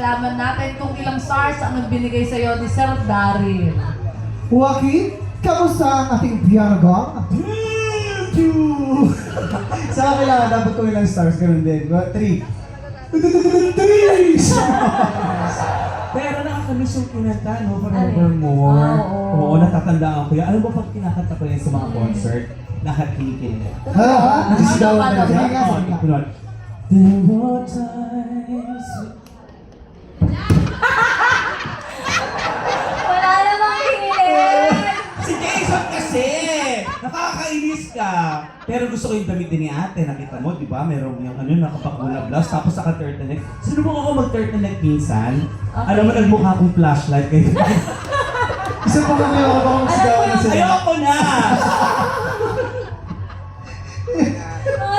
malaman natin kung ilang stars ang nagbinigay sa'yo ni Sir Daryl. Joaquin, kamusta ang ating piano gong? Sa akin lang, dapat ko ilang stars, ganun din. 3. 3! Pero nakakamiss yung kinanta, no? Forevermore. Oo, natatandaan ko yan. Alam mo pag kinakanta ko yan sa mga concert, lahat kinikinig. Ha? Just daw na Sige talaga. nga, sige nga. There were times... Wala namang kinilig! Si Jason kasi! Nakakainis ka! Pero gusto ko yung damit din ni ate. Nakita mo, di ba? Meron yung ano, nakapakula blouse, tapos naka-turtleneck. Sinubok ako mag-turtleneck minsan. Okay. Alam mo, nagmukha akong flashlight kayo. Isa pa kami ako bang sigawan na sila. Ayoko na! Mga